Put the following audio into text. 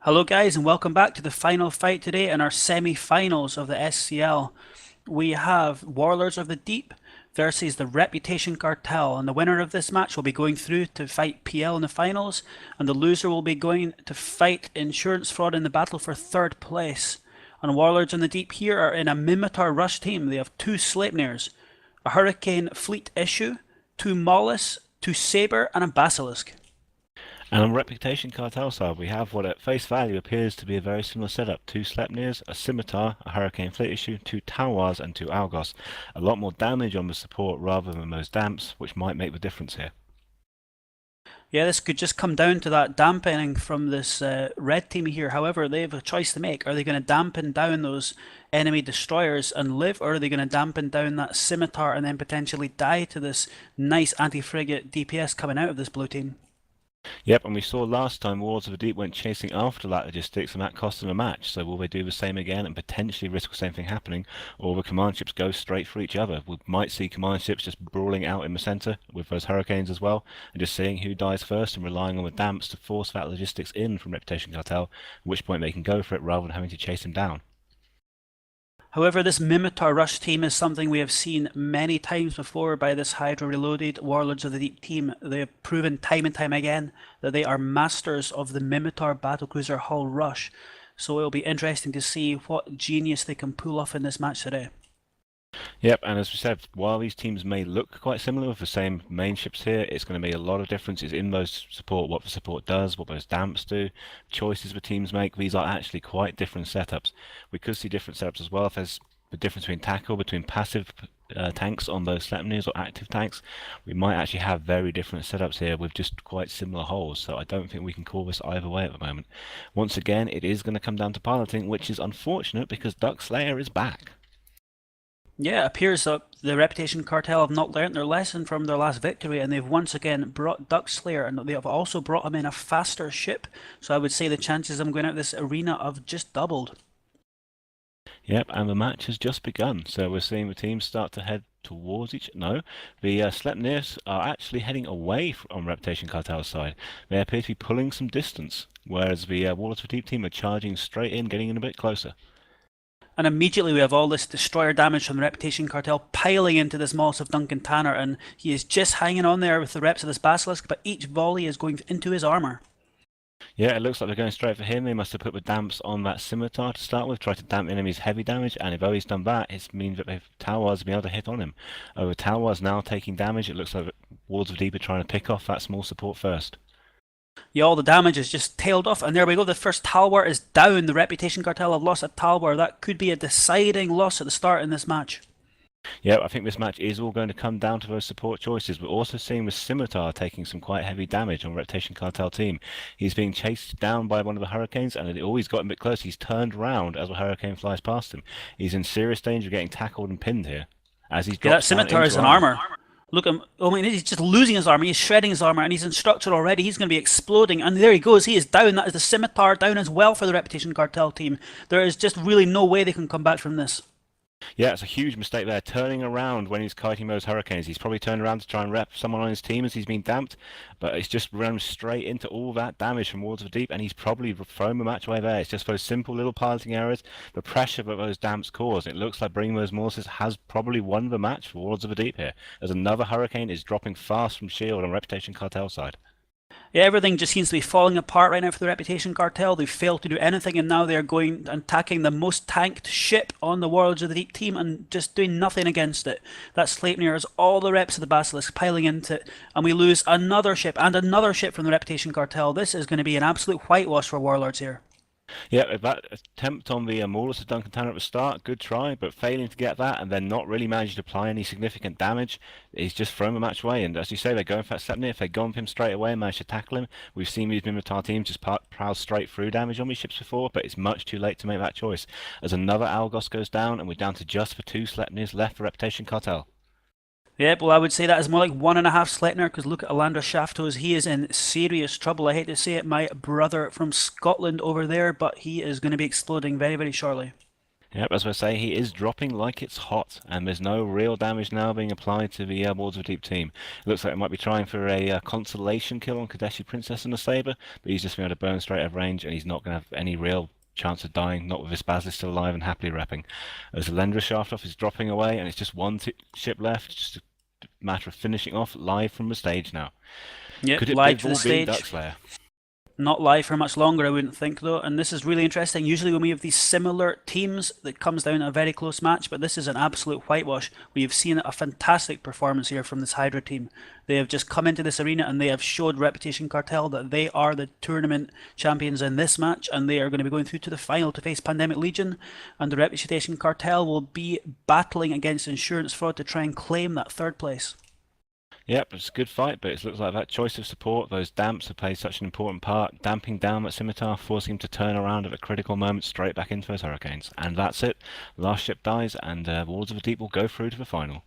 Hello guys and welcome back to the final fight today in our semi-finals of the SCL. We have Warlords of the Deep versus the Reputation Cartel, and the winner of this match will be going through to fight PL in the finals, and the loser will be going to fight Insurance Fraud in the battle for third place. And Warlords of the Deep here are in a Mimitar Rush team. They have two Sleipnirs, a Hurricane Fleet Issue, two Mollis, two Sabre and a Basilisk. And on Reputation Cartel side, we have what at face value appears to be a very similar setup. Two Sleipnirs, a Scimitar, a Hurricane Fleet Issue, two Talwars and two Algos. A lot more damage on the support rather than those damps, which might make the difference here. Yeah, this could just come down to that dampening from this red team here. However, they have a choice to make. Are they going to dampen down those enemy destroyers and live, or are they going to dampen down that Scimitar and then potentially die to this nice anti-frigate DPS coming out of this blue team? Yep, and we saw last time Warlords of the Deep went chasing after that logistics and that cost them a match. So will they do the same again and potentially risk the same thing happening, or will the command ships go straight for each other? We might see command ships just brawling out in the centre with those hurricanes as well, and just seeing who dies first and relying on the damps to force that logistics in from Reputation Cartel, at which point they can go for it rather than having to chase him down. However, this Mimitar Rush team is something we have seen many times before by this Hydra Reloaded Warlords of the Deep team. They have proven time and time again that they are masters of the Mimitar Battlecruiser hull rush. So it'll be interesting to see what genius they can pull off in this match today. Yep, and as we said, while these teams may look quite similar with the same main ships here, it's going to be a lot of differences in those support, what the support does, what those damps do, choices the teams make. These are actually quite different setups. We could see different setups as well if there's the difference between tackle, between passive tanks on those Sleipnirs or active tanks. We might actually have very different setups here with just quite similar holes, so I don't think we can call this either way at the moment. Once again, it is going to come down to piloting, which is unfortunate because Duck Slayer is back. Yeah, it appears that the Reputation Cartel have not learnt their lesson from their last victory, and they've once again brought Duckslayer, and they have also brought him in a faster ship. So I would say the chances of him going out this arena have just doubled. Yep, and the match has just begun, so we're seeing the teams start to head towards the Sleipnirs are actually heading away on Reputation Cartel's side. They appear to be pulling some distance, whereas the Warlords of the Deep team are charging straight in, getting in a bit closer. And immediately we have all this destroyer damage from the Reputation Cartel piling into this Moss of Duncan Tanner, and he is just hanging on there with the reps of this Basilisk, but each volley is going into his armour. Yeah, it looks like they're going straight for him. They must have put the damps on that Scimitar to start with, try to damp enemies' heavy damage, and if he's done that, it means that Talwars have been able to hit on him. Over Talwars now taking damage, it looks like Warlords of the Deep are trying to pick off that small support first. Yeah, all the damage is just tailed off, and there we go. The first Talwar is down. The Reputation Cartel have lost a Talwar. That could be a deciding loss at the start in this match. Yeah, I think this match is all going to come down to those support choices. We're also seeing the Scimitar taking some quite heavy damage on Reputation Cartel team. He's being chased down by one of the Hurricanes, and it always got a bit close. He's turned round as the Hurricane flies past him. He's in serious danger of getting tackled and pinned here. As he's Yeah, that Scimitar is in armour. Look, I mean, he's just losing his armor. He's shredding his armor, and he's in structure already. He's going to be exploding, and there he goes. He is down. That is the Scimitar down as well for the Reputation Cartel team. There is just really no way they can come back from this. Yeah, it's a huge mistake there, turning around when he's kiting those Hurricanes. He's probably turned around to try and rep someone on his team as he's been damped, but it's just run straight into all that damage from Warlords of the Deep, and he's probably thrown the match away there. It's just those simple little piloting errors, the pressure that those damps cause. It looks like bringing those Morses has probably won the match for Warlords of the Deep here, as another Hurricane is dropping fast from shield on Reputation Cartel side. Yeah, everything just seems to be falling apart right now for the Reputation Cartel. They've failed to do anything, and now they're going and attacking the most tanked ship on the Warlords of the Deep team and just doing nothing against it. That Sleipnir has all the reps of the Basilisk piling into it, and we lose another ship and another ship from the Reputation Cartel. This is going to be an absolute whitewash for Warlords here. Yeah, that attempt on the Maulus of Duncan Tanner at the start, good try, but failing to get that and then not really managing to apply any significant damage, he's just thrown the match away. And as you say, they're going for that Sleipnir. If they'd gone for him straight away and managed to tackle him, we've seen these Mimitar teams just prowl straight through damage on these ships before, but it's much too late to make that choice. As another Algos goes down, and we're down to just the two Sleipnirs left for Reputation Cartel. Yep, well, I would say that is more like 1.5 Sleipnir, because look at Alandra Shaftos. He is in serious trouble. I hate to say it, my brother from Scotland over there, but he is going to be exploding very, very shortly. Yep, as I say, he is dropping like it's hot, and there's no real damage now being applied to the Wards of the Deep team. It looks like he might be trying for a consolation kill on Kadeshi Princess and the Saber, but he's just been able to burn straight out of range, and he's not going to have any real chance of dying, not with his Basilisk still alive and happily repping. As the Lendra Shaftoff is dropping away, and it's just one ship left, just a matter of finishing off live from the stage now. Yep, Could it live to all the be stage. Duckslayer? Not live for much longer, I wouldn't think, though. And this is really interesting. Usually when we have these similar teams, that comes down to a very close match, but this is an absolute whitewash. We have seen a fantastic performance here from this Hydra team. They have just come into this arena and they have showed Reputation Cartel that they are the tournament champions in this match, and they are going to be going through to the final to face Pandemic Legion, and the Reputation Cartel will be battling against Insurance Fraud to try and claim that third place. Yep, it's a good fight, but it looks like that choice of support, those damps have played such an important part, damping down that Scimitar, forcing him to turn around at a critical moment straight back into those Hurricanes. And that's it. The last ship dies, and Wards of the Deep will go through to the final.